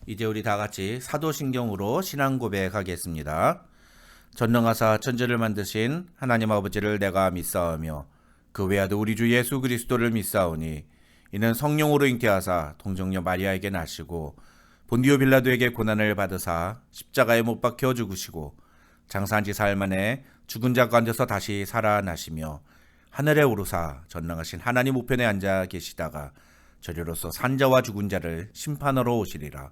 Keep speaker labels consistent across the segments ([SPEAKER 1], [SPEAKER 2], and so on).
[SPEAKER 1] 이제 우리 다 같이 사도신경으로 신앙 고백하겠습니다. 전능하사 천지를 만드신 하나님 아버지를 내가 믿사오며 그 외아들 우리 주 예수 그리스도를 믿사오니 이는 성령으로 잉태하사 동정녀 마리아에게 나시고 본디오 빌라도에게 고난을 받으사 십자가에 못 박혀 죽으시고 장사한 지 사흘 만에 죽은 자 가운데서 다시 살아나시며 하늘에 오르사 전능하신 하나님 우편에 앉아 계시다가 저리로서 산자와 죽은 자를 심판하러 오시리라.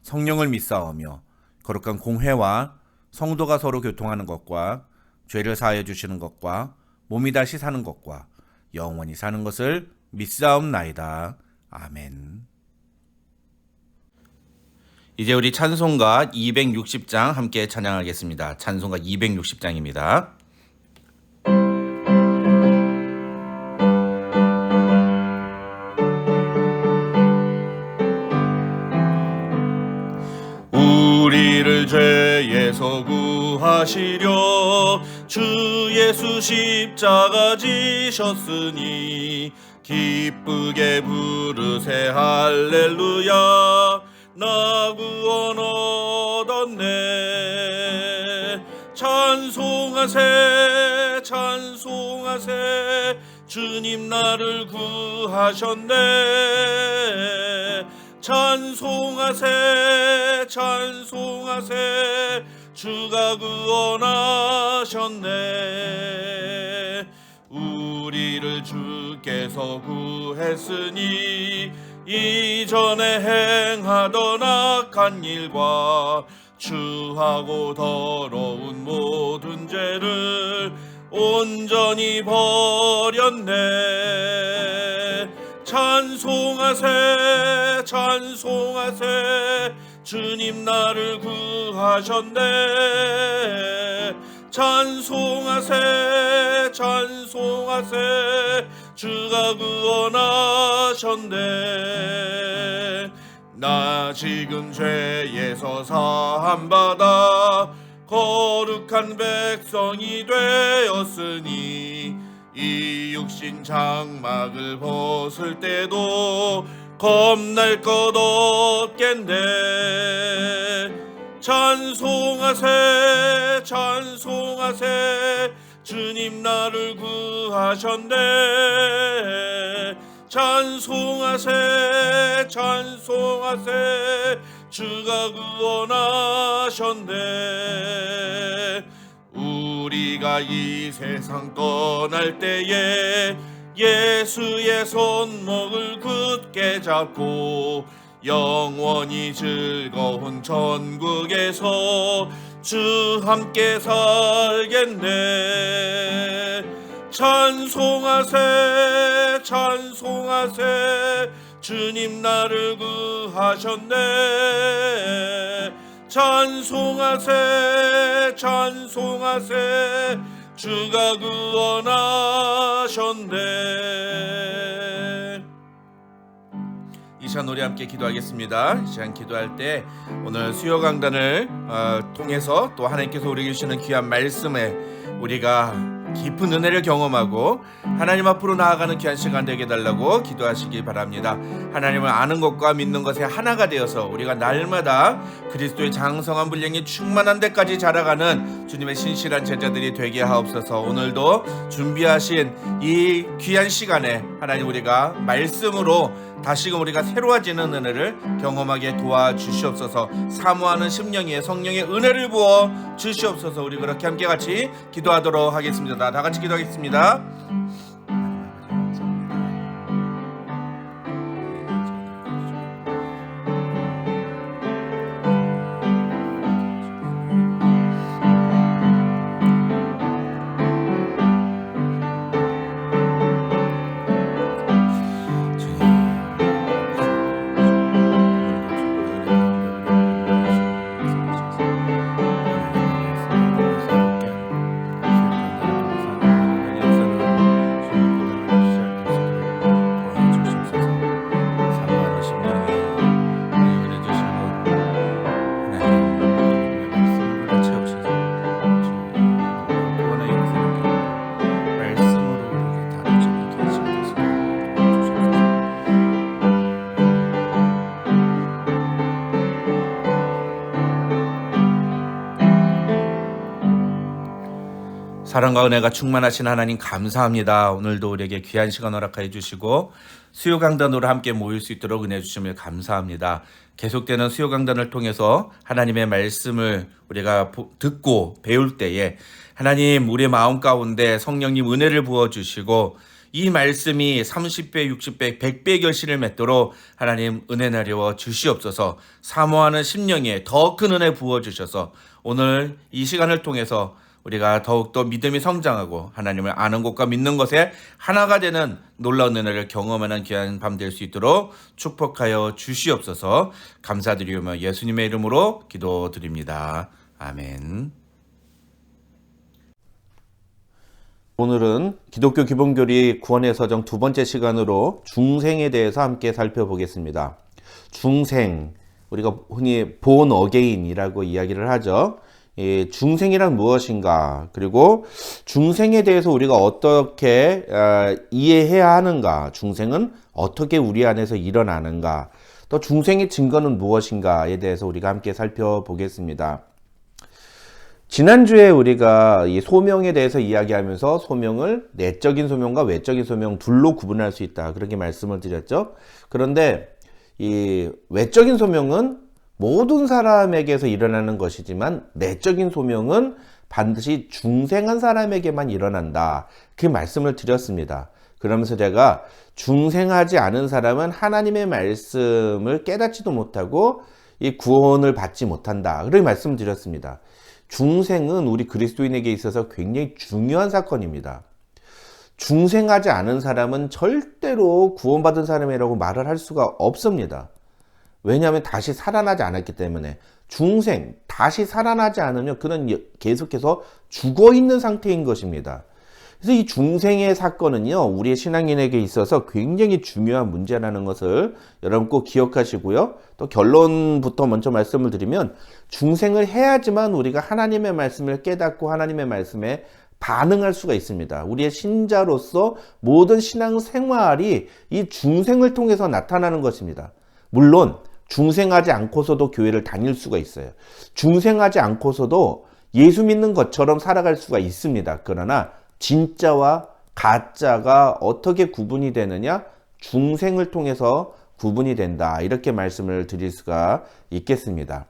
[SPEAKER 1] 성령을 믿사오며 거룩한 공회와 성도가 서로 교통하는 것과 죄를 사하여 주시는 것과 몸이 다시 사는 것과 영원히 사는 것을 믿사옵나이다. 아멘. 이제 우리 찬송가 260장 함께 찬양하겠습니다. 찬송가 260장입니다. 우리를 죄에서 구하시려 주 예수 십자가 지셨으니 기쁘게 부르세 할렐루야. 나 구원 얻었네. 찬송하세 찬송하세 주님 나를 구하셨네. 찬송하세 찬송하세 주가 구원하셨네. 우리를 주께서 구했으니 이전에 행하던 악한 일과 추하고 더러운 모든 죄를 온전히 버렸네. 찬송하세 찬송하세 주님 나를 구하셨네. 찬송하세 찬송하세 주가 구원하셨네. 나 지금 죄에서 사함받아 거룩한 백성이 되었으니 이 육신 장막을 벗을 때도 겁날 것 없겠네. 찬송하세 찬송하세 주님 나를 구하셨네. 찬송하세 찬송하세 주가 구원하셨네. 우리가 이 세상 떠날 때에 예수의 손목을 굳게 잡고 영원히 즐거운 천국에서 주 함께 살겠네. 찬송하세 찬송하세 주님 나를 구하셨네. 찬송하세 찬송하세 주가 구원하셨네. 이 시간 우리 함께 기도하겠습니다. 이 시간 기도할 때 오늘 수요 강단을 통해서 또 하나님께서 우리에게 주시는 귀한 말씀에 우리가 깊은 은혜를 경험하고 하나님 앞으로 나아가는 귀한 시간 되게 달라고 기도하시기 바랍니다. 하나님을 아는 것과 믿는 것에 하나가 되어서 우리가 날마다 그리스도의 장성한 분량이 충만한 데까지 자라가는 주님의 신실한 제자들이 되게 하옵소서. 오늘도 준비하신 이 귀한 시간에 하나님 우리가 말씀으로 다시금 우리가 새로워지는 은혜를 경험하게 도와주시옵소서. 사모하는 심령에 성령의 은혜를 부어 주시옵소서. 우리 그렇게 함께 같이 기도하도록 하겠습니다. 다 같이 기도하겠습니다. 사랑과 은혜가 충만하신 하나님 감사합니다. 오늘도 우리에게 귀한 시간 허락하여 주시고 수요 강단으로 함께 모일 수 있도록 은혜 주심을 감사합니다. 계속되는 수요 강단을 통해서 하나님의 말씀을 우리가 듣고 배울 때에 하나님 우리의 마음 가운데 성령님 은혜를 부어주시고 이 말씀이 30배, 60배, 100배 결실을 맺도록 하나님 은혜 나려워 주시옵소서. 사모하는 심령에 더 큰 은혜 부어주셔서 오늘 이 시간을 통해서 우리가 더욱더 믿음이 성장하고 하나님을 아는 것과 믿는 것에 하나가 되는 놀라운 은혜를 경험하는 귀한 밤 될 수 있도록 축복하여 주시옵소서. 감사드리며 예수님의 이름으로 기도드립니다. 아멘. 오늘은 기독교 기본교리 구원의 서정 두 번째 시간으로 중생에 대해서 함께 살펴보겠습니다. 중생, 우리가 흔히 born again이라고 이야기를 하죠. 중생이란 무엇인가, 그리고 중생에 대해서 우리가 어떻게 이해해야 하는가, 중생은 어떻게 우리 안에서 일어나는가, 또 중생의 증거는 무엇인가에 대해서 우리가 함께 살펴보겠습니다. 지난주에 우리가 이 소명에 대해서 이야기하면서 소명을 내적인 소명과 외적인 소명 둘로 구분할 수 있다, 그렇게 말씀을 드렸죠. 그런데 이 외적인 소명은 모든 사람에게서 일어나는 것이지만 내적인 소명은 반드시 중생한 사람에게만 일어난다, 그 말씀을 드렸습니다. 그러면서 제가 중생하지 않은 사람은 하나님의 말씀을 깨닫지도 못하고 이 구원을 받지 못한다, 그렇게 말씀을 드렸습니다. 중생은 우리 그리스도인에게 있어서 굉장히 중요한 사건입니다. 중생하지 않은 사람은 절대로 구원받은 사람이라고 말을 할 수가 없습니다. 왜냐하면 다시 살아나지 않았기 때문에. 중생, 다시 살아나지 않으면 그는 계속해서 죽어있는 상태인 것입니다. 그래서 이 중생의 사건은요, 우리의 신앙인에게 있어서 굉장히 중요한 문제라는 것을 여러분 꼭 기억하시고요. 또 결론부터 먼저 말씀을 드리면, 중생을 해야지만 우리가 하나님의 말씀을 깨닫고 하나님의 말씀에 반응할 수가 있습니다. 우리의 신자로서 모든 신앙 생활이 이 중생을 통해서 나타나는 것입니다. 물론 중생하지 않고서도 교회를 다닐 수가 있어요. 중생하지 않고서도 예수 믿는 것처럼 살아갈 수가 있습니다. 그러나 진짜와 가짜가 어떻게 구분이 되느냐? 중생을 통해서 구분이 된다, 이렇게 말씀을 드릴 수가 있겠습니다.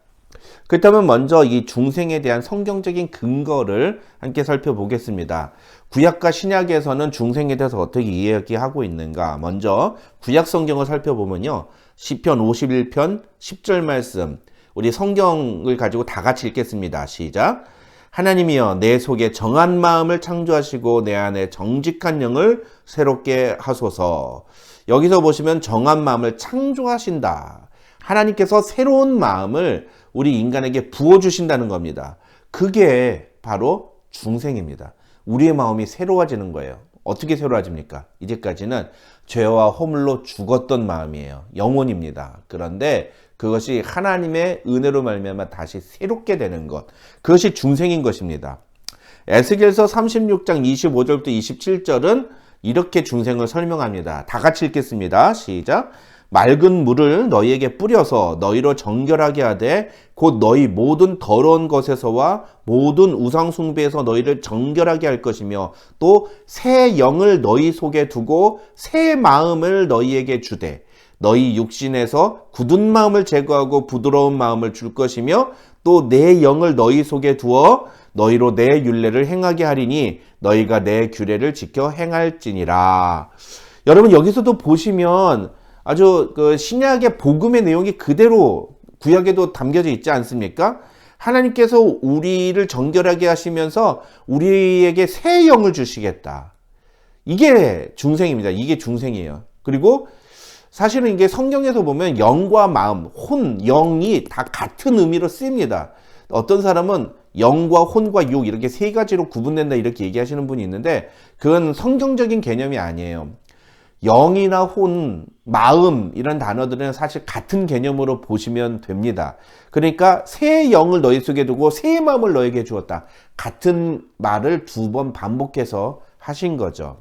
[SPEAKER 1] 그렇다면 먼저 이 중생에 대한 성경적인 근거를 함께 살펴보겠습니다. 구약과 신약에서는 중생에 대해서 어떻게 이야기하고 있는가? 먼저 구약 성경을 살펴보면요, 시편 51편 10절 말씀, 우리 성경을 가지고 다 같이 읽겠습니다. 시작. 하나님이여 내 속에 정한 마음을 창조하시고 내 안에 정직한 영을 새롭게 하소서. 여기서 보시면 정한 마음을 창조하신다. 하나님께서 새로운 마음을 우리 인간에게 부어주신다는 겁니다. 그게 바로 중생입니다. 우리의 마음이 새로워지는 거예요. 어떻게 새로워집니까? 이제까지는 죄와 허물로 죽었던 마음이에요. 영혼입니다. 그런데 그것이 하나님의 은혜로 말미암아 다시 새롭게 되는 것, 그것이 중생인 것입니다. 에스겔서 36장 25절부터 27절은 이렇게 중생을 설명합니다. 다 같이 읽겠습니다. 시작. 맑은 물을 너희에게 뿌려서 너희로 정결하게 하되 곧 너희 모든 더러운 것에서와 모든 우상 숭배에서 너희를 정결하게 할 것이며 또 새 영을 너희 속에 두고 새 마음을 너희에게 주되 너희 육신에서 굳은 마음을 제거하고 부드러운 마음을 줄 것이며 또 내 영을 너희 속에 두어 너희로 내 율례를 행하게 하리니 너희가 내 규례를 지켜 행할지니라. 여러분 여기서도 보시면 아주 그 신약의 복음의 내용이 그대로 구약에도 담겨져 있지 않습니까? 하나님께서 우리를 정결하게 하시면서 우리에게 새 영을 주시겠다. 이게 중생입니다. 이게 중생이에요. 그리고 사실은 이게 성경에서 보면 영과 마음, 혼, 영이 다 같은 의미로 쓰입니다. 어떤 사람은 영과 혼과 육 이렇게 세 가지로 구분된다 이렇게 얘기하시는 분이 있는데 그건 성경적인 개념이 아니에요. 영이나 혼, 마음 이런 단어들은 사실 같은 개념으로 보시면 됩니다. 그러니까 새 영을 너희 속에 두고 새 마음을 너에게 주었다. 같은 말을 두 번 반복해서 하신 거죠.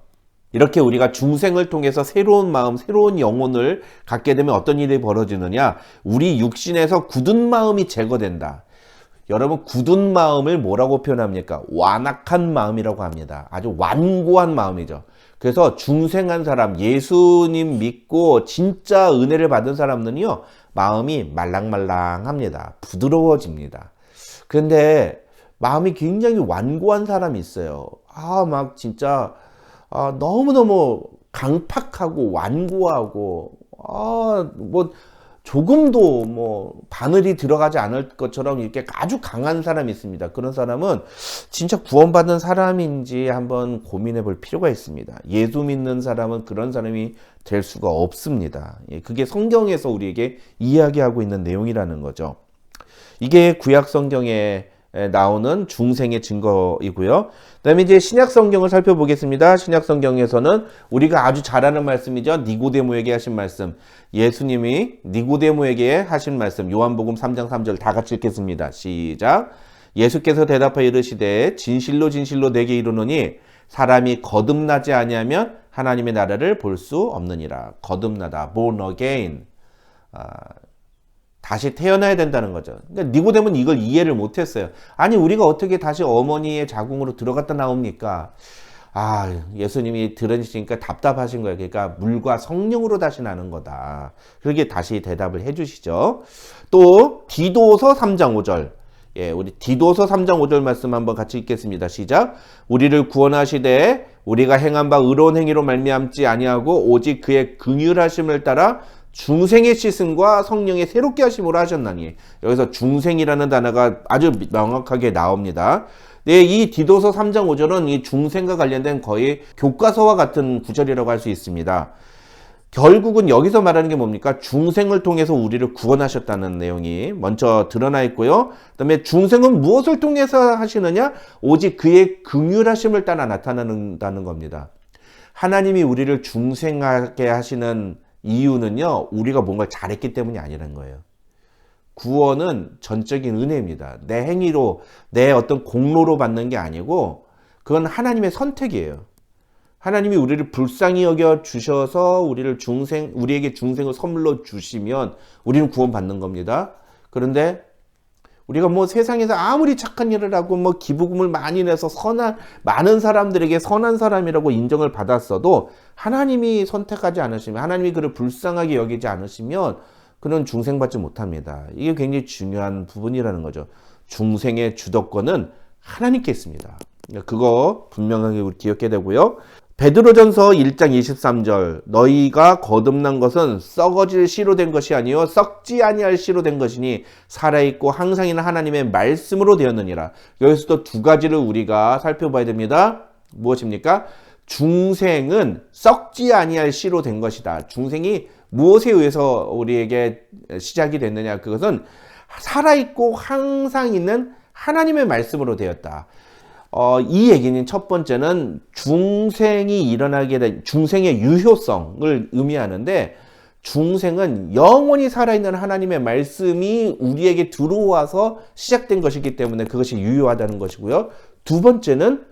[SPEAKER 1] 이렇게 우리가 중생을 통해서 새로운 마음, 새로운 영혼을 갖게 되면 어떤 일이 벌어지느냐? 우리 육신에서 굳은 마음이 제거된다.
[SPEAKER 2] 여러분 굳은 마음을 뭐라고 표현합니까? 완악한 마음이라고 합니다. 아주 완고한 마음이죠. 그래서 중생한 사람, 예수님 믿고 진짜 은혜를 받은 사람들은요, 마음이 말랑말랑합니다. 부드러워집니다. 그런데 마음이 굉장히 완고한 사람이 있어요. 막 진짜 너무너무 강팍하고 완고하고 뭐 조금도 뭐 바늘이 들어가지 않을 것처럼 이렇게 아주 강한 사람이 있습니다. 그런 사람은 진짜 구원받은 사람인지 한번 고민해 볼 필요가 있습니다. 예수 믿는 사람은 그런 사람이 될 수가 없습니다. 그게 성경에서 우리에게 이야기하고 있는 내용이라는 거죠. 이게 구약 성경에 나오는 중생의 증거이고요. 그다음에 이제 신약 성경을 살펴보겠습니다. 신약 성경에서는 우리가 아주 잘 아는 말씀이죠. 니고데모에게 하신 말씀. 예수님이 니고데모에게 하신 말씀. 요한복음 3장 3절 다 같이 읽겠습니다. 시작. 예수께서 대답하여 이르시되 진실로 진실로 내게 이르노니 사람이 거듭나지 아니하면 하나님의 나라를 볼 수 없느니라. 거듭나다. born again. 다시 태어나야 된다는 거죠. 그러니까 니고데모는 이걸 이해를 못했어요. 아니 우리가 어떻게 다시 어머니의 자궁으로 들어갔다 나옵니까? 예수님이 들으시니까 답답하신 거예요. 그러니까 물과 성령으로 다시 나는 거다. 그렇게 다시 대답을 해주시죠. 또 디도서 3장 5절. 우리 디도서 3장 5절 말씀 한번 같이 읽겠습니다. 시작. 우리를 구원하시되 우리가 행한 바 의로운 행위로 말미암지 아니하고 오직 그의 긍휼하심을 따라 중생의 씻음과 성령의 새롭게 하심으로 하셨나니. 여기서 중생이라는 단어가 아주 명확하게 나옵니다. 네, 이 디도서 3장 5절은 이 중생과 관련된 거의 교과서와 같은 구절이라고 할 수 있습니다. 결국은 여기서 말하는 게 뭡니까? 중생을 통해서 우리를 구원하셨다는 내용이 먼저 드러나 있고요. 그 다음에 중생은 무엇을 통해서 하시느냐? 오직 그의 긍휼하심을 따라 나타나는다는 겁니다. 하나님이 우리를 중생하게 하시는 이유는요, 우리가 뭔가 잘했기 때문이 아니라는 거예요. 구원은 전적인 은혜입니다. 내 행위로, 내 어떤 공로로 받는 게 아니고, 그건 하나님의 선택이에요. 하나님이 우리를 불쌍히 여겨 주셔서 우리에게 중생을 선물로 주시면 우리는 구원받는 겁니다. 그런데 우리가 뭐 세상에서 아무리 착한 일을 하고 뭐 기부금을 많이 내서 많은 사람들에게 선한 사람이라고 인정을 받았어도 하나님이 선택하지 않으시면, 하나님이 그를 불쌍하게 여기지 않으시면 그는 중생받지 못합니다. 이게 굉장히 중요한 부분이라는 거죠. 중생의 주도권은 하나님께 있습니다. 그거 분명하게 우리 기억해야 되고요. 베드로전서 1장 23절 너희가 거듭난 것은 썩어질 씨로 된 것이 아니요 썩지 아니할 씨로 된 것이니 살아있고 항상 있는 하나님의 말씀으로 되었느니라. 여기서도 두 가지를 우리가 살펴봐야 됩니다. 무엇입니까? 중생은 썩지 아니할 씨로 된 것이다. 중생이 무엇에 의해서 우리에게 시작이 됐느냐? 그것은 살아있고 항상 있는 하나님의 말씀으로 되었다. 이 얘기는 첫 번째는 중생이 일어나게 된 중생의 유효성을 의미하는데, 중생은 영원히 살아있는 하나님의 말씀이 우리에게 들어와서 시작된 것이기 때문에 그것이 유효하다는 것이고요. 두 번째는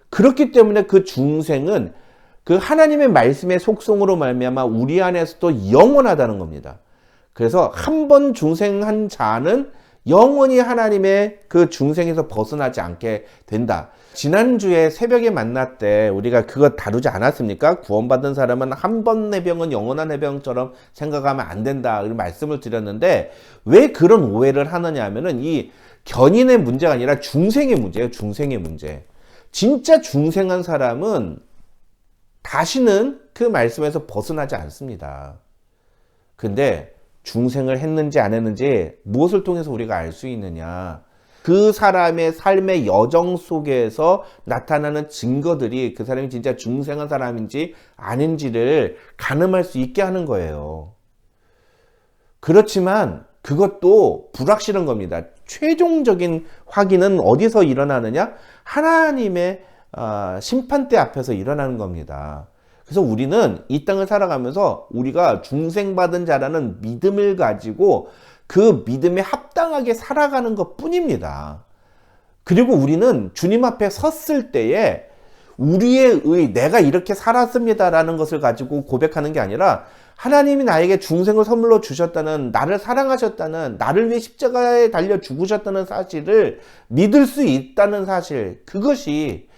[SPEAKER 2] 그렇기 때문에 그 중생은 그 하나님의 말씀의 속성으로 말미암아 우리 안에서도 영원하다는 겁니다. 그래서 한 번 중생한 자는 영원히 하나님의 그 중생에서 벗어나지 않게 된다. 지난주에 새벽에 만날 때 우리가 그거 다루지 않았습니까? 구원받은 사람은 한 번 해병은 영원한 해병처럼 생각하면 안 된다. 이런 말씀을 드렸는데, 왜 그런 오해를 하느냐 하면은 이 견인의 문제가 아니라 중생의 문제예요. 중생의 문제. 진짜 중생한 사람은 다시는 그 말씀에서 벗어나지 않습니다. 근데 중생을 했는지 안 했는지 무엇을 통해서 우리가 알 수 있느냐? 그 사람의 삶의 여정 속에서 나타나는 증거들이 그 사람이 진짜 중생한 사람인지 아닌지를 가늠할 수 있게 하는 거예요. 그렇지만 그것도 불확실한 겁니다. 최종적인 확인은 어디서 일어나느냐? 하나님의 심판대 앞에서 일어나는 겁니다. 그래서 우리는 이 땅을 살아가면서 우리가 중생받은 자라는 믿음을 가지고 그 믿음에 합당하게 살아가는 것 뿐입니다. 그리고 우리는 주님 앞에 섰을 때에 우리의 내가 이렇게 살았습니다라는 것을 가지고 고백하는 게 아니라 하나님이 나에게 중생을 선물로 주셨다는, 나를 사랑하셨다는, 나를 위해 십자가에 달려 죽으셨다는 사실을 믿을 수 있다는 사실, 그것이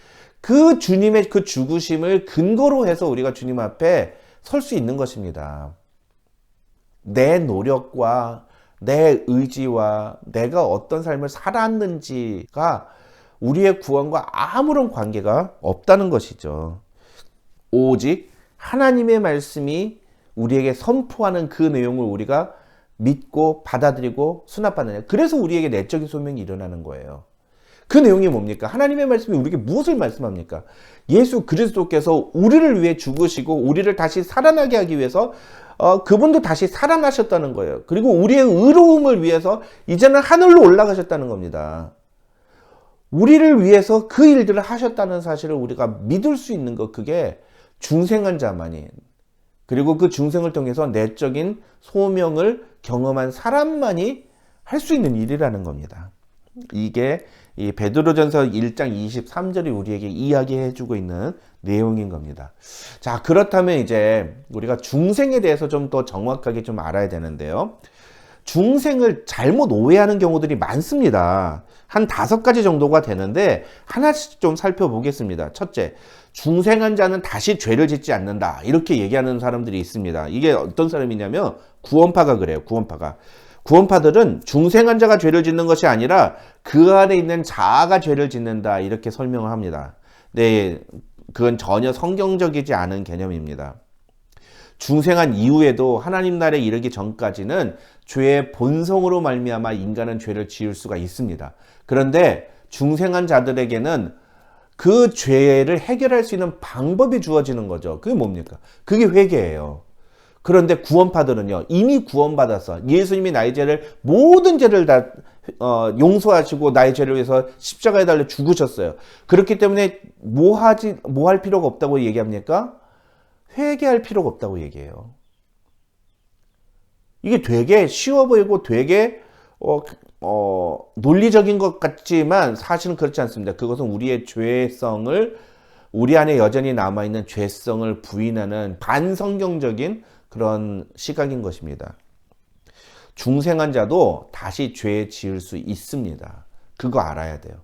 [SPEAKER 2] 그 주님의 그 죽으심을 근거로 해서 우리가 주님 앞에 설 수 있는 것입니다. 내 노력과 내 의지와 내가 어떤 삶을 살았는지가 우리의 구원과 아무런 관계가 없다는 것이죠. 오직 하나님의 말씀이 우리에게 선포하는 그 내용을 우리가 믿고 받아들이고 수납하느냐. 그래서 우리에게 내적인 소명이 일어나는 거예요. 그 내용이 뭡니까? 하나님의 말씀이 우리에게 무엇을 말씀합니까? 예수 그리스도께서 우리를 위해 죽으시고 우리를 다시 살아나게 하기 위해서 그분도 다시 살아나셨다는 거예요. 그리고 우리의 의로움을 위해서 이제는 하늘로 올라가셨다는 겁니다. 우리를 위해서 그 일들을 하셨다는 사실을 우리가 믿을 수 있는 것, 그게 중생한 자만이, 그리고 그 중생을 통해서 내적인 소명을 경험한 사람만이 할 수 있는 일이라는 겁니다. 이게 이 베드로전서 1장 23절이 우리에게 이야기해 주고 있는 내용인 겁니다. 자, 그렇다면 이제 우리가 중생에 대해서 좀 더 정확하게 좀 알아야 되는데요. 중생을 잘못 오해하는 경우들이 많습니다. 한 5가지 정도가 되는데 하나씩 좀 살펴보겠습니다. 첫째, 중생한 자는 다시 죄를 짓지 않는다, 이렇게 얘기하는 사람들이 있습니다. 이게 어떤 사람이냐면 구원파가 그래요. 구원파들은 중생한 자가 죄를 짓는 것이 아니라 그 안에 있는 자아가 죄를 짓는다, 이렇게 설명을 합니다. 네, 그건 전혀 성경적이지 않은 개념입니다. 중생한 이후에도 하나님 나라에 이르기 전까지는 죄의 본성으로 말미암아 인간은 죄를 지을 수가 있습니다. 그런데 중생한 자들에게는 그 죄를 해결할 수 있는 방법이 주어지는 거죠. 그게 뭡니까? 그게 회개예요. 그런데 구원파들은요, 이미 구원받았어. 예수님이 나의 죄를, 모든 죄를 다 용서하시고 나의 죄를 위해서 십자가에 달려 죽으셨어요. 그렇기 때문에 뭐 할 필요가 없다고 얘기합니까? 회개할 필요가 없다고 얘기해요. 이게 되게 쉬워 보이고 되게 논리적인 것 같지만 사실은 그렇지 않습니다. 그것은 우리의 죄성을, 우리 안에 여전히 남아있는 죄성을 부인하는 반성경적인 그런 시각인 것입니다. 중생한 자도 다시 죄 지을 수 있습니다. 그거 알아야 돼요.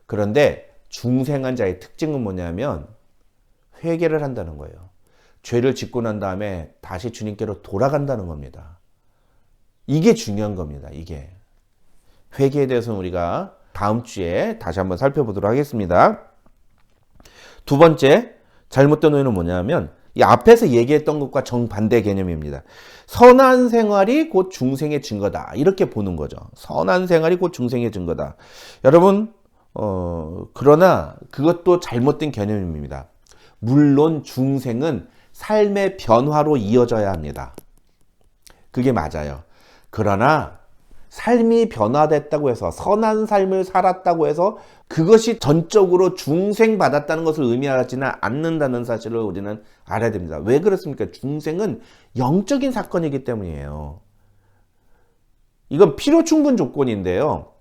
[SPEAKER 2] 그런데 중생한 자의 특징은 뭐냐면 회개를 한다는 거예요. 죄를 짓고 난 다음에 다시 주님께로 돌아간다는 겁니다. 이게 중요한 겁니다. 이게. 회개에 대해서는 우리가 다음 주에 다시 한번 살펴보도록 하겠습니다. 두 번째, 잘못된 오해는 뭐냐면 이 앞에서 얘기했던 것과 정반대 개념입니다. 선한 생활이 곧 중생의 증거다, 이렇게 보는 거죠. 선한 생활이 곧 중생의 증거다. 여러분, 그러나 그것도 잘못된 개념입니다. 물론 중생은 삶의 변화로 이어져야 합니다. 그게 맞아요. 그러나 삶이 변화됐다고 해서, 선한 삶을 살았다고 해서 그것이 전적으로 중생받았다는 것을 의미하지는 않는다는 사실을 우리는 알아야 됩니다. 왜 그렇습니까? 중생은 영적인 사건이기 때문이에요. 이건 필요 충분 조건인데요.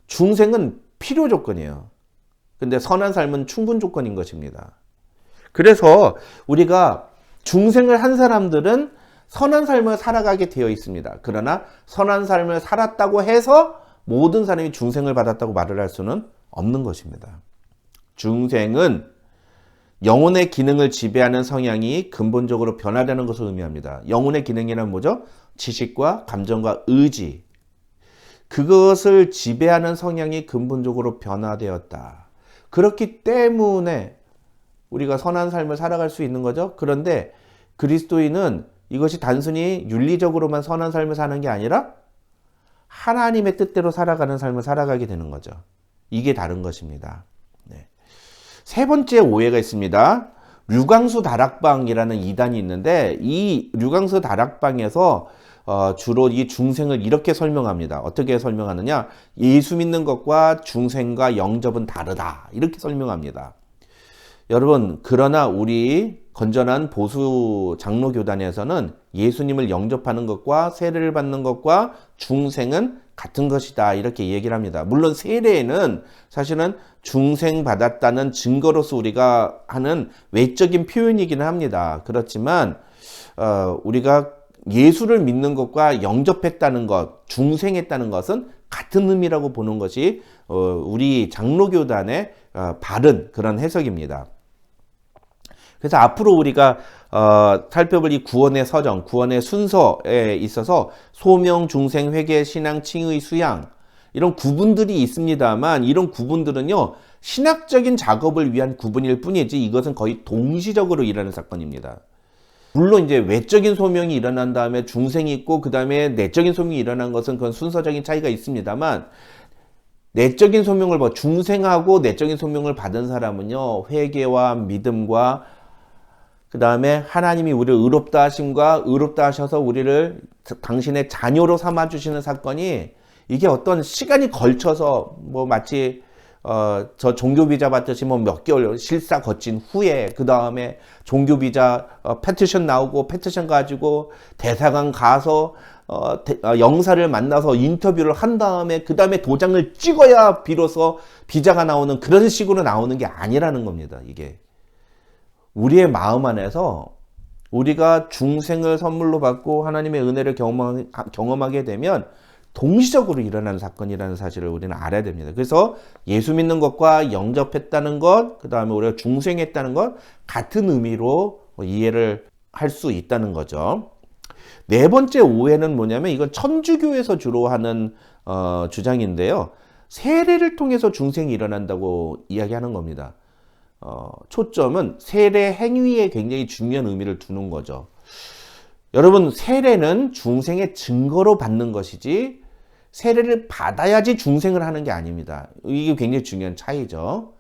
[SPEAKER 2] 중생은 필요 조건이에요. 근데 선한 삶은 충분 조건인 것입니다. 그래서 우리가 중생을 한 사람들은 선한 삶을 살아가게 되어 있습니다. 그러나 선한 삶을 살았다고 해서 모든 사람이 중생을 받았다고 말을 할 수는 없는 것입니다. 중생은 영혼의 기능을 지배하는 성향이 근본적으로 변화되는 것을 의미합니다. 영혼의 기능이란 뭐죠? 지식과 감정과 의지. 그것을 지배하는 성향이 근본적으로 변화되었다. 그렇기 때문에 우리가 선한 삶을 살아갈 수 있는 거죠. 그런데 그리스도인은 이것이 단순히 윤리적으로만 선한 삶을 사는 게 아니라 하나님의 뜻대로 살아가는 삶을 살아가게 되는 거죠. 이게 다른 것입니다. 네. 세 번째 오해가 있습니다. 류광수 다락방이라는 이단이 있는데 이 류광수 다락방에서 주로 이 중생을 이렇게 설명합니다. 어떻게 설명하느냐? 예수 믿는 것과 중생과 영접은 다르다, 이렇게 설명합니다. 여러분, 그러나 우리 건전한 보수 장로교단에서는 예수님을 영접하는 것과 세례를 받는 것과 중생은 같은 것이다, 이렇게 얘기를 합니다. 물론 세례는 사실은 중생 받았다는 증거로서 우리가 하는 외적인 표현이기는 합니다. 그렇지만 우리가 예수를 믿는 것과 영접했다는 것, 중생했다는 것은 같은 의미라고 보는 것이 우리 장로교단의 바른 그런 해석입니다. 그래서 앞으로 우리가 살펴볼 이 구원의 서정, 구원의 순서에 있어서 소명, 중생, 회개, 신앙, 칭의, 수양 이런 구분들이 있습니다만 이런 구분들은요 신학적인 작업을 위한 구분일 뿐이지 이것은 거의 동시적으로 일어나는 사건입니다. 물론 이제 외적인 소명이 일어난 다음에 중생이 있고 그 다음에 내적인 소명이 일어난 것은 그건 순서적인 차이가 있습니다만 내적인 소명을 중생하고 내적인 소명을 받은 사람은요 회개와 믿음과 그 다음에 하나님이 우리를 의롭다 하심과 의롭다 하셔서 우리를 당신의 자녀로 삼아주시는 사건이 이게 어떤 시간이 걸쳐서 마치 저 종교비자 받듯이 몇 개월 실사 거친 후에 그 다음에 종교비자 페티션 나오고 페티션 가지고 대사관 가서 영사를 만나서 인터뷰를 한 다음에 그 다음에 도장을 찍어야 비로소 비자가 나오는 그런 식으로 나오는 게 아니라는 겁니다. 이게 우리의 마음 안에서 우리가 중생을 선물로 받고 하나님의 은혜를 경험하게 되면 동시적으로 일어나는 사건이라는 사실을 우리는 알아야 됩니다. 그래서 예수 믿는 것과 영접했다는 것, 그 다음에 우리가 중생했다는 것 같은 의미로 이해를 할 수 있다는 거죠. 네 번째 오해는 뭐냐면 이건 천주교에서 주로 하는 주장인데요. 세례를 통해서 중생이 일어난다고 이야기하는 겁니다. 초점은 세례 행위에 굉장히 중요한 의미를 두는 거죠. 여러분 세례는 중생의 증거로 받는 것이지 세례를 받아야지 중생을 하는 게 아닙니다. 이게 굉장히 중요한 차이죠.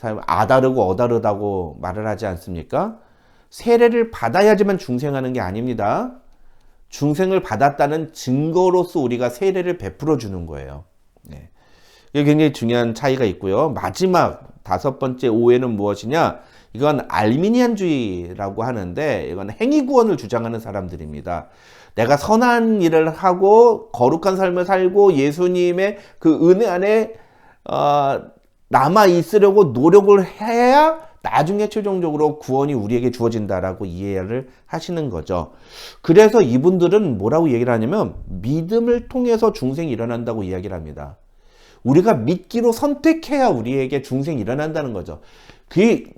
[SPEAKER 2] 아다르고 어다르다고 말을 하지 않습니까? 세례를 받아야지만 중생하는 게 아닙니다. 중생을 받았다는 증거로서 우리가 세례를 베풀어 주는 거예요. 네. 이게 굉장히 중요한 차이가 있고요. 마지막 다섯 번째 오해는 무엇이냐? 이건 알미니안주의라고 하는데 이건 행위구원을 주장하는 사람들입니다. 내가 선한 일을 하고 거룩한 삶을 살고 예수님의 그 은혜 안에 남아 있으려고 노력을 해야 나중에 최종적으로 구원이 우리에게 주어진다라고 이해를 하시는 거죠. 그래서 이분들은 뭐라고 얘기를 하냐면 믿음을 통해서 중생이 일어난다고 이야기를 합니다. 우리가 믿기로 선택해야 우리에게 중생이 일어난다는 거죠.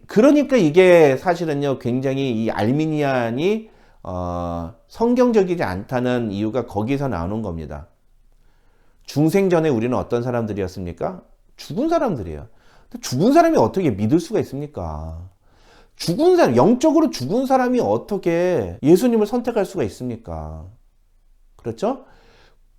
[SPEAKER 2] 그러니까 이게 사실은요 굉장히 이 알미니안이 성경적이지 않다는 이유가 거기서 나오는 겁니다. 중생 전에 우리는 어떤 사람들이었습니까? 죽은 사람들이에요. 죽은 사람이 어떻게 믿을 수가 있습니까? 죽은 사람, 영적으로 죽은 사람이 어떻게 예수님을 선택할 수가 있습니까? 그렇죠?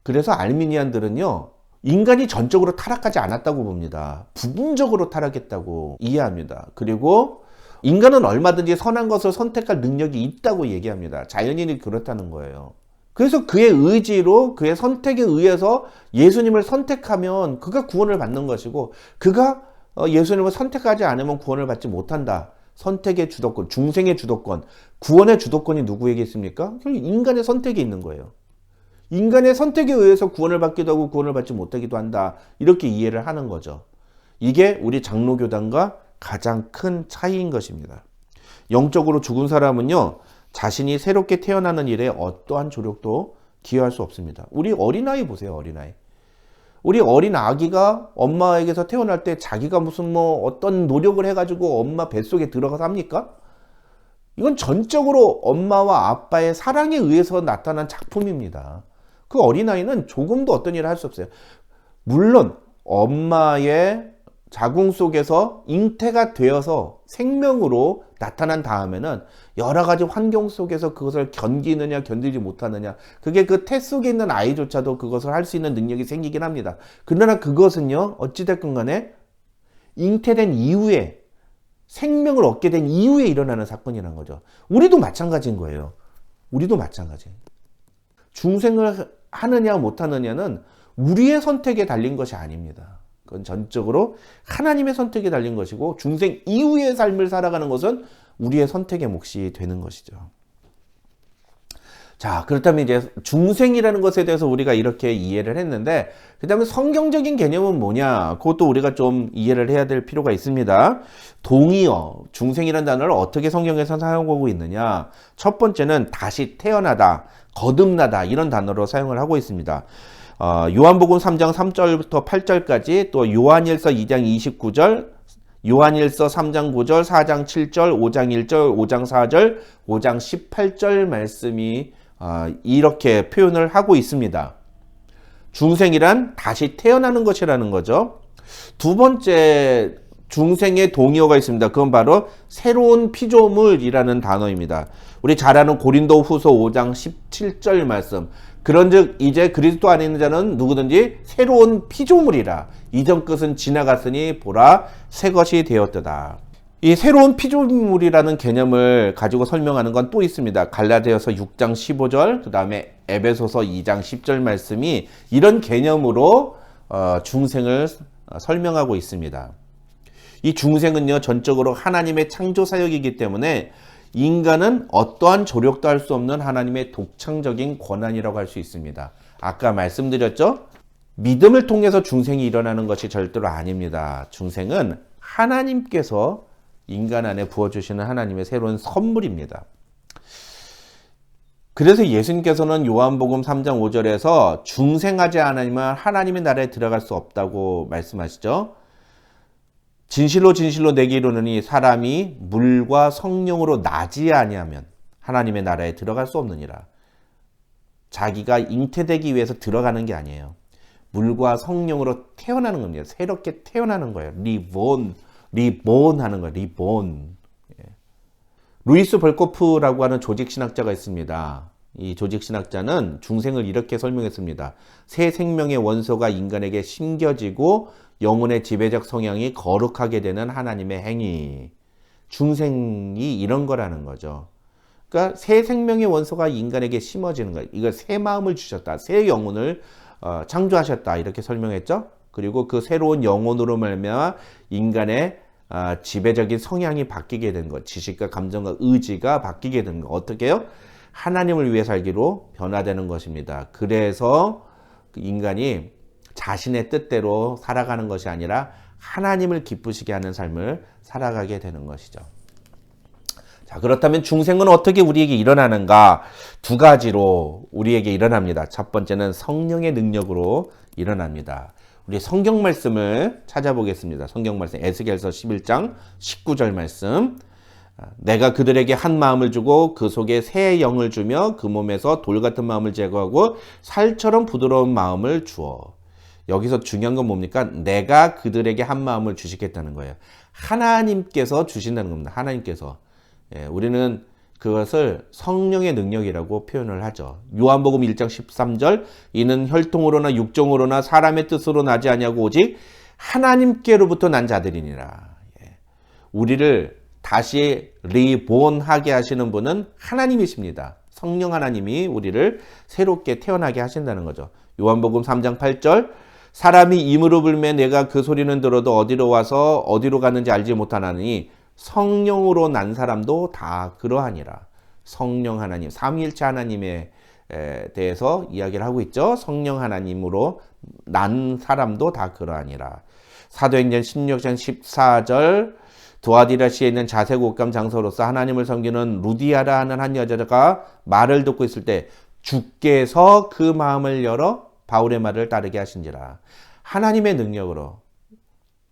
[SPEAKER 2] 그래서 알미니안들은요 인간이 전적으로 타락하지 않았다고 봅니다. 부분적으로 타락했다고 이해합니다. 그리고 인간은 얼마든지 선한 것을 선택할 능력이 있다고 얘기합니다. 자연인이 그렇다는 거예요. 그래서 그의 의지로 그의 선택에 의해서 예수님을 선택하면 그가 구원을 받는 것이고 그가 예수님을 선택하지 않으면 구원을 받지 못한다. 선택의 주도권, 중생의 주도권, 구원의 주도권이 누구에게 있습니까? 인간의 선택에 있는 거예요. 인간의 선택에 의해서 구원을 받기도 하고 구원을 받지 못하기도 한다. 이렇게 이해를 하는 거죠. 이게 우리 장로교단과 가장 큰 차이인 것입니다. 영적으로 죽은 사람은요. 자신이 새롭게 태어나는 일에 어떠한 조력도 기여할 수 없습니다. 우리 어린아이 보세요. 어린아이. 우리 어린 아기가 엄마에게서 태어날 때 자기가 무슨 어떤 노력을 해가지고 엄마 뱃속에 들어가서 합니까? 이건 전적으로 엄마와 아빠의 사랑에 의해서 나타난 작품입니다. 그 어린아이는 조금도 어떤 일을 할 수 없어요. 물론 엄마의 자궁 속에서 잉태가 되어서 생명으로 나타난 다음에는 여러 가지 환경 속에서 그것을 견디느냐 견디지 못하느냐 그게 그 태 속에 있는 아이조차도 그것을 할 수 있는 능력이 생기긴 합니다. 그러나 그것은요 어찌됐건 간에 잉태된 이후에 생명을 얻게 된 이후에 일어나는 사건이라는 거죠. 우리도 마찬가지인 거예요. 우리도 마찬가지. 중생을 하느냐 못하느냐는 우리의 선택에 달린 것이 아닙니다. 그건 전적으로 하나님의 선택에 달린 것이고 중생 이후의 삶을 살아가는 것은 우리의 선택의 몫이 되는 것이죠. 자, 그렇다면 이제 중생이라는 것에 대해서 우리가 이렇게 이해를 했는데, 그 다음에 성경적인 개념은 뭐냐? 그것도 우리가 좀 이해를 해야 될 필요가 있습니다. 동의어, 중생이라는 단어를 어떻게 성경에서 사용하고 있느냐? 첫 번째는 다시 태어나다, 거듭나다, 이런 단어로 사용을 하고 있습니다. 요한복음 3장 3절부터 8절까지, 또 요한일서 2장 29절, 요한일서 3장 9절, 4장 7절, 5장 1절, 5장 4절, 5장 18절 말씀이 이렇게 표현을 하고 있습니다. 중생이란 다시 태어나는 것이라는 거죠. 두 번째 중생의 동의어가 있습니다. 그건 바로 새로운 피조물이라는 단어입니다. 우리 잘 아는 고린도후서 5장 17절 말씀. 그런즉 이제 그리스도 안에 있는 자는 누구든지 새로운 피조물이라. 이전 것은 지나갔으니 보라 새 것이 되었도다. 이 새로운 피조물이라는 개념을 가지고 설명하는 건 또 있습니다. 갈라디아서 6장 15절, 그 다음에 에베소서 2장 10절 말씀이 이런 개념으로 중생을 설명하고 있습니다. 이 중생은요, 전적으로 하나님의 창조 사역이기 때문에 인간은 어떠한 조력도 할 수 없는 하나님의 독창적인 권한이라고 할 수 있습니다. 아까 말씀드렸죠? 믿음을 통해서 중생이 일어나는 것이 절대로 아닙니다. 중생은 하나님께서 인간 안에 부어주시는 하나님의 새로운 선물입니다. 그래서 예수님께서는 요한복음 3장 5절에서 중생하지 않으면 하나님의 나라에 들어갈 수 없다고 말씀하시죠. 진실로 진실로 내게 이르노니 사람이 물과 성령으로 나지 아니하면 하나님의 나라에 들어갈 수 없느니라. 자기가 잉태되기 위해서 들어가는 게 아니에요. 물과 성령으로 태어나는 겁니다. 새롭게 태어나는 거예요. 리본 하는 거예요. 리본. 루이스 벌코프라고 하는 조직신학자가 있습니다. 이 조직신학자는 중생을 이렇게 설명했습니다. 새 생명의 원소가 인간에게 심겨지고 영혼의 지배적 성향이 거룩하게 되는 하나님의 행위. 중생이 이런 거라는 거죠. 그러니까 새 생명의 원소가 인간에게 심어지는 거예요. 이거 새 마음을 주셨다. 새 영혼을 창조하셨다. 이렇게 설명했죠. 그리고 그 새로운 영혼으로 말미암아 인간의 지배적인 성향이 바뀌게 되는 것, 지식과 감정과 의지가 바뀌게 되는 것. 어떻게 해요? 하나님을 위해 살기로 변화되는 것입니다. 그래서 인간이 자신의 뜻대로 살아가는 것이 아니라 하나님을 기쁘시게 하는 삶을 살아가게 되는 것이죠. 자, 그렇다면 중생은 어떻게 우리에게 일어나는가? 두 가지로 우리에게 일어납니다. 첫 번째는 성령의 능력으로 일어납니다. 우리 성경 말씀을 찾아보겠습니다. 성경 말씀 에스겔서 11장 19절 말씀. 내가 그들에게 한 마음을 주고 그 속에 새 영을 주며 그 몸에서 돌 같은 마음을 제거하고 살처럼 부드러운 마음을 주어. 여기서 중요한 건 뭡니까? 내가 그들에게 한 마음을 주시겠다는 거예요. 하나님께서 주신다는 겁니다. 하나님께서. 우리는 그것을 성령의 능력이라고 표현을 하죠. 요한복음 1장 13절 이는 혈통으로나 육종으로나 사람의 뜻으로 나지 아니하고 오직 하나님께로부터 난 자들이니라. 우리를 다시 리본하게 하시는 분은 하나님이십니다. 성령 하나님이 우리를 새롭게 태어나게 하신다는 거죠. 요한복음 3장 8절 사람이 이무로 불매 내가 그 소리는 들어도 어디로 와서 어디로 가는지 알지 못하나니 성령으로 난 사람도 다 그러하니라. 성령 하나님, 삼위일체 하나님에 대해서 이야기를 하고 있죠. 성령 하나님으로 난 사람도 다 그러하니라. 사도행전 16장 14절 두아디라시에 있는 자색옷감 장소로서 하나님을 섬기는 루디아라 하는 한 여자가 말을 듣고 있을 때 주께서 그 마음을 열어 바울의 말을 따르게 하신지라. 하나님의 능력으로,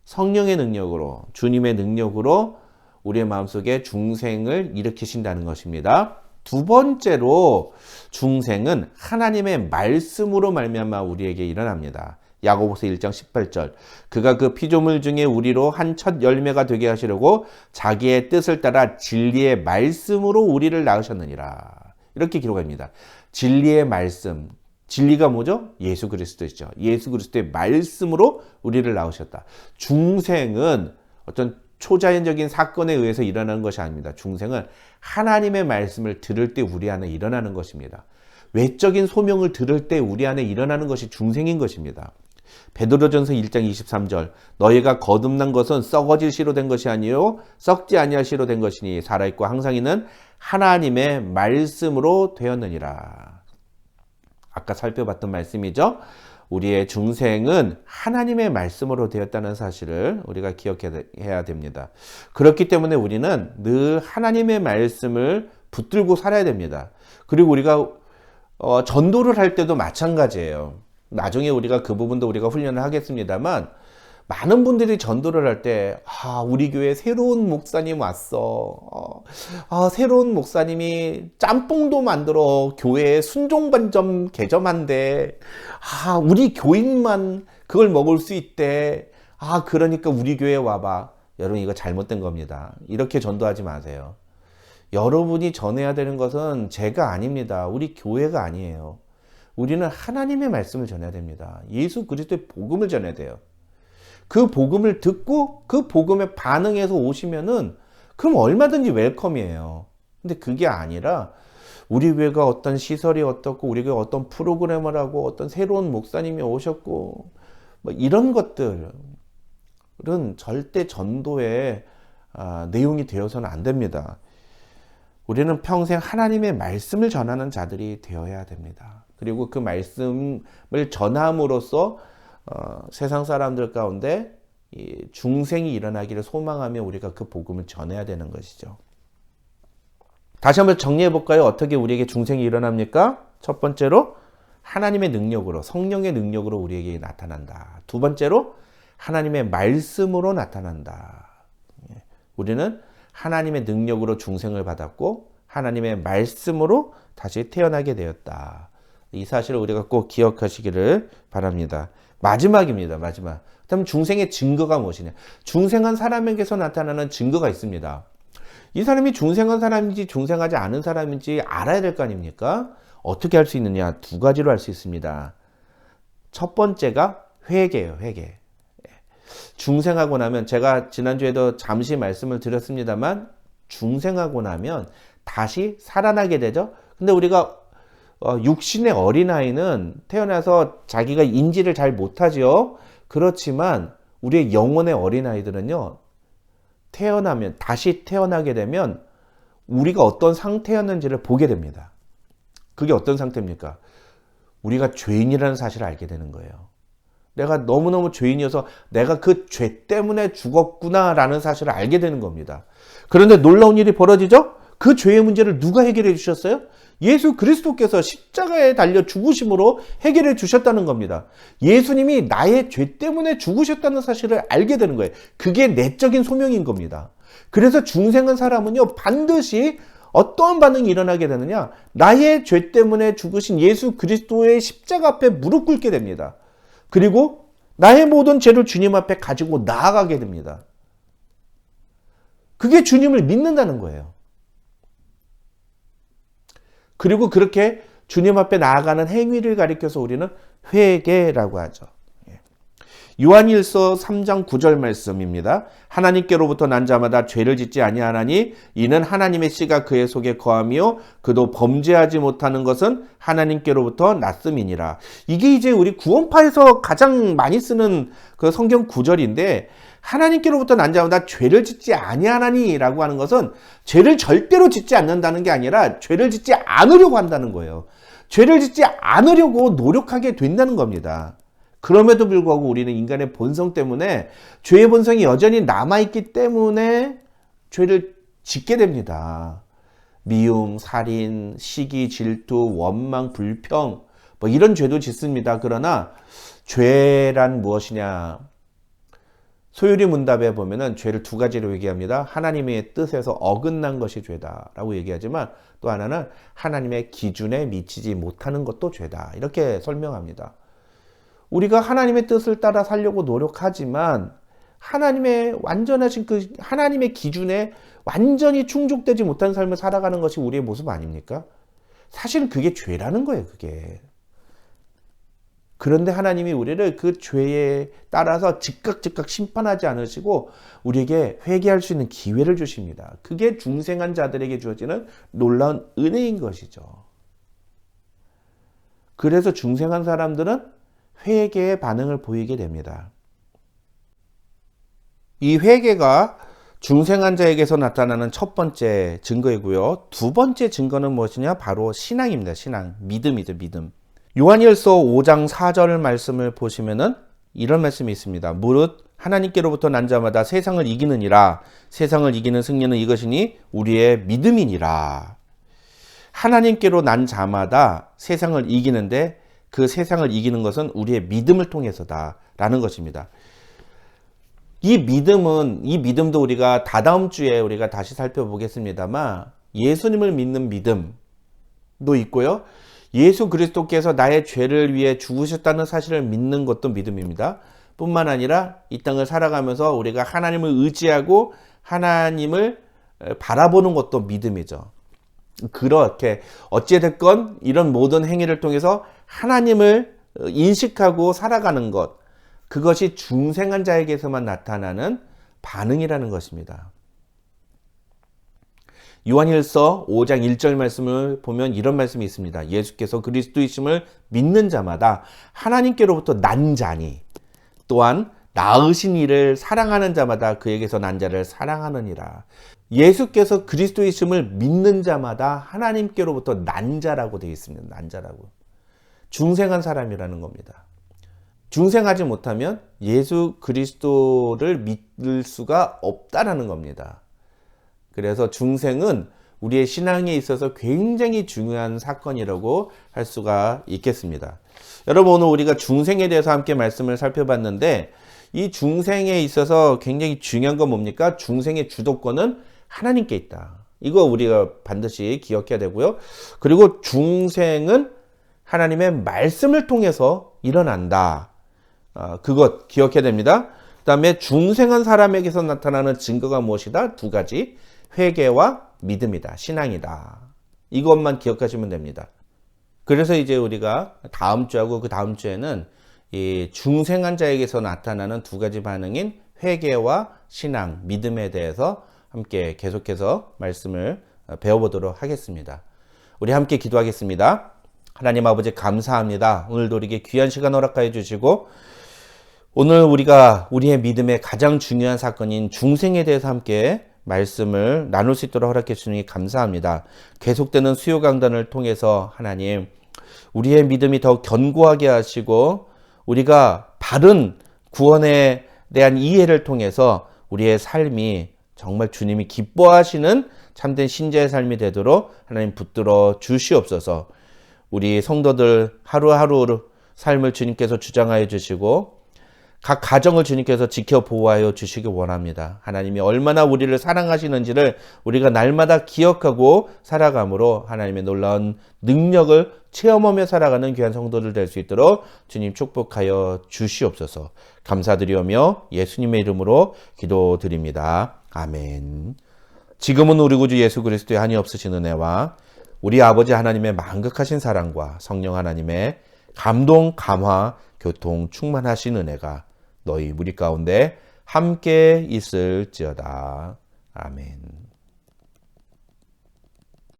[SPEAKER 2] 성령의 능력으로, 주님의 능력으로 우리의 마음속에 중생을 일으키신다는 것입니다. 두 번째로 중생은 하나님의 말씀으로 말미암아 우리에게 일어납니다. 야고보서 1장 18절 그가 그 피조물 중에 우리로 한 첫 열매가 되게 하시려고 자기의 뜻을 따라 진리의 말씀으로 우리를 낳으셨느니라. 이렇게 기록합니다. 진리의 말씀. 진리가 뭐죠? 예수 그리스도이죠. 예수 그리스도의 말씀으로 우리를 낳으셨다. 중생은 어떤 초자연적인 사건에 의해서 일어나는 것이 아닙니다. 중생은 하나님의 말씀을 들을 때 우리 안에 일어나는 것입니다. 외적인 소명을 들을 때 우리 안에 일어나는 것이 중생인 것입니다. 베드로전서 1장 23절 너희가 거듭난 것은 썩어질 씨로 된 것이 아니요 썩지 아니할 씨로 된 것이니 살아있고 항상 있는 하나님의 말씀으로 되었느니라. 아까 살펴봤던 말씀이죠. 우리의 중생은 하나님의 말씀으로 되었다는 사실을 우리가 기억해야 됩니다. 그렇기 때문에 우리는 늘 하나님의 말씀을 붙들고 살아야 됩니다. 그리고 우리가 전도를 할 때도 마찬가지예요. 나중에 우리가 그 부분도 우리가 훈련을 하겠습니다만 많은 분들이 전도를 할 때 우리 교회 새로운 목사님 왔어. 새로운 목사님이 짬뽕도 만들어 교회에 순종반점 개점한대. 우리 교인만 그걸 먹을 수 있대. 그러니까 우리 교회에 와봐. 여러분 이거 잘못된 겁니다. 이렇게 전도하지 마세요. 여러분이 전해야 되는 것은 제가 아닙니다. 우리 교회가 아니에요. 우리는 하나님의 말씀을 전해야 됩니다. 예수 그리스도의 복음을 전해야 돼요. 그 복음을 듣고 그 복음에 반응해서 오시면은 그럼 얼마든지 웰컴이에요. 근데 그게 아니라 우리 교회가 어떤 시설이 어떻고 우리 교회가 어떤 프로그램을 하고 어떤 새로운 목사님이 오셨고 뭐 이런 것들은 절대 전도의 내용이 되어서는 안 됩니다. 우리는 평생 하나님의 말씀을 전하는 자들이 되어야 됩니다. 그리고 그 말씀을 전함으로써 세상 사람들 가운데 중생이 일어나기를 소망하며 우리가 그 복음을 전해야 되는 것이죠. 다시 한번 정리해 볼까요? 어떻게 우리에게 중생이 일어납니까? 첫 번째로 하나님의 능력으로, 성령의 능력으로 우리에게 나타난다. 두 번째로 하나님의 말씀으로 나타난다. 우리는 하나님의 능력으로 중생을 받았고 하나님의 말씀으로 다시 태어나게 되었다. 이 사실을 우리가 꼭 기억하시기를 바랍니다. 마지막입니다. 마지막. 그다음 중생의 증거가 무엇이냐? 중생한 사람에게서 나타나는 증거가 있습니다. 이 사람이 중생한 사람인지 중생하지 않은 사람인지 알아야 될 거 아닙니까? 어떻게 할 수 있느냐? 두 가지로 할 수 있습니다. 첫 번째가 회개예요. 회개. 중생하고 나면 제가 지난주에도 잠시 말씀을 드렸습니다만 중생하고 나면 다시 살아나게 되죠. 근데 우리가 육신의 어린아이는 태어나서 자기가 인지를 잘 못하죠. 그렇지만 우리의 영혼의 어린아이들은요. 태어나면 다시 태어나게 되면 우리가 어떤 상태였는지를 보게 됩니다. 그게 어떤 상태입니까? 우리가 죄인이라는 사실을 알게 되는 거예요. 내가 너무너무 죄인이어서 내가 그 죄 때문에 죽었구나라는 사실을 알게 되는 겁니다. 그런데 놀라운 일이 벌어지죠? 그 죄의 문제를 누가 해결해 주셨어요? 예수 그리스도께서 십자가에 달려 죽으심으로 해결해 주셨다는 겁니다. 예수님이 나의 죄 때문에 죽으셨다는 사실을 알게 되는 거예요. 그게 내적인 소명인 겁니다. 그래서 중생한 사람은요, 반드시 어떤 반응이 일어나게 되느냐? 나의 죄 때문에 죽으신 예수 그리스도의 십자가 앞에 무릎 꿇게 됩니다. 그리고 나의 모든 죄를 주님 앞에 가지고 나아가게 됩니다. 그게 주님을 믿는다는 거예요. 그리고 그렇게 주님 앞에 나아가는 행위를 가리켜서 우리는 회개라고 하죠. 요한일서 3장 9절 말씀입니다. 하나님께로부터 난 자마다 죄를 짓지 아니하나니 이는 하나님의 씨가 그의 속에 거하며 그도 범죄하지 못하는 것은 하나님께로부터 났음이니라. 이게 이제 우리 구원파에서 가장 많이 쓰는 그 성경 구절인데 하나님께로부터 난 자마다 죄를 짓지 아니하나니라고 하는 것은 죄를 절대로 짓지 않는다는 게 아니라 죄를 짓지 않으려고 한다는 거예요. 죄를 짓지 않으려고 노력하게 된다는 겁니다. 그럼에도 불구하고 우리는 인간의 본성 때문에 죄의 본성이 여전히 남아있기 때문에 죄를 짓게 됩니다. 미움, 살인, 시기, 질투, 원망, 불평 뭐 이런 죄도 짓습니다. 그러나 죄란 무엇이냐? 소유리 문답에 보면은 죄를 두 가지로 얘기합니다. 하나님의 뜻에서 어긋난 것이 죄다라고 얘기하지만 또 하나는 하나님의 기준에 미치지 못하는 것도 죄다. 이렇게 설명합니다. 우리가 하나님의 뜻을 따라 살려고 노력하지만 하나님의 완전하신 그 하나님의 기준에 완전히 충족되지 못한 삶을 살아가는 것이 우리의 모습 아닙니까? 사실은 그게 죄라는 거예요, 그게. 그런데 하나님이 우리를 그 죄에 따라서 즉각 심판하지 않으시고 우리에게 회개할 수 있는 기회를 주십니다. 그게 중생한 자들에게 주어지는 놀라운 은혜인 것이죠. 그래서 중생한 사람들은 회개의 반응을 보이게 됩니다. 이 회개가 중생한 자에게서 나타나는 첫 번째 증거이고요. 두 번째 증거는 무엇이냐? 바로 신앙입니다. 신앙. 믿음이죠. 믿음. 요한일서 5장 4절 말씀을 보시면은 이런 말씀이 있습니다. 무릇 하나님께로부터 난 자마다 세상을 이기느니라. 세상을 이기는 승리는 이것이니 우리의 믿음이니라. 하나님께로 난 자마다 세상을 이기는데 그 세상을 이기는 것은 우리의 믿음을 통해서다라는 것입니다. 이 믿음도 우리가 다다음 주에 우리가 다시 살펴보겠습니다만 예수님을 믿는 믿음도 있고요. 예수 그리스도께서 나의 죄를 위해 죽으셨다는 사실을 믿는 것도 믿음입니다. 뿐만 아니라 이 땅을 살아가면서 우리가 하나님을 의지하고 하나님을 바라보는 것도 믿음이죠. 그렇게 어찌됐건 이런 모든 행위를 통해서 하나님을 인식하고 살아가는 것, 그것이 중생한 자에게서만 나타나는 반응이라는 것입니다. 요한일서 5장 1절 말씀을 보면 이런 말씀이 있습니다. 예수께서 그리스도이심을 믿는 자마다 하나님께로부터 난 자니 또한 낳으신 이를 사랑하는 자마다 그에게서 난 자를 사랑하느니라. 예수께서 그리스도이심을 믿는 자마다 하나님께로부터 난 자라고 되어 있습니다. 난 자라고. 중생한 사람이라는 겁니다. 중생하지 못하면 예수 그리스도를 믿을 수가 없다라는 겁니다. 그래서 중생은 우리의 신앙에 있어서 굉장히 중요한 사건이라고 할 수가 있겠습니다. 여러분, 오늘 우리가 중생에 대해서 함께 말씀을 살펴봤는데 이 중생에 있어서 굉장히 중요한 건 뭡니까? 중생의 주도권은 하나님께 있다. 이거 우리가 반드시 기억해야 되고요. 그리고 중생은 하나님의 말씀을 통해서 일어난다. 그것 기억해야 됩니다. 그 다음에 중생한 사람에게서 나타나는 증거가 무엇이다? 두 가지. 회개와 믿음이다. 신앙이다. 이것만 기억하시면 됩니다. 그래서 이제 우리가 다음 주하고 그 다음 주에는 이 중생한 자에게서 나타나는 두 가지 반응인 회개와 신앙, 믿음에 대해서 함께 계속해서 말씀을 배워보도록 하겠습니다. 우리 함께 기도하겠습니다. 하나님 아버지 감사합니다. 오늘도 우리에게 귀한 시간 허락하여 주시고 오늘 우리가 우리의 믿음의 가장 중요한 사건인 중생에 대해서 함께 말씀을 나눌 수 있도록 허락해 주시니 감사합니다. 계속되는 수요 강단을 통해서 하나님 우리의 믿음이 더욱 견고하게 하시고 우리가 바른 구원에 대한 이해를 통해서 우리의 삶이 정말 주님이 기뻐하시는 참된 신자의 삶이 되도록 하나님 붙들어 주시옵소서. 우리 성도들 하루하루 삶을 주님께서 주장하여 주시고 각 가정을 주님께서 지켜 보호하여 주시기 원합니다. 하나님이 얼마나 우리를 사랑하시는지를 우리가 날마다 기억하고 살아감으로 하나님의 놀라운 능력을 체험하며 살아가는 귀한 성도들 될 수 있도록 주님 축복하여 주시옵소서. 감사드리오며 예수님의 이름으로 기도드립니다. 아멘. 지금은 우리 구주 예수 그리스도의 한이 없으신 은혜와 우리 아버지 하나님의 만극하신 사랑과 성령 하나님의 감동, 감화, 교통, 충만하신 은혜가 너희 무리 가운데 함께 있을지어다. 아멘.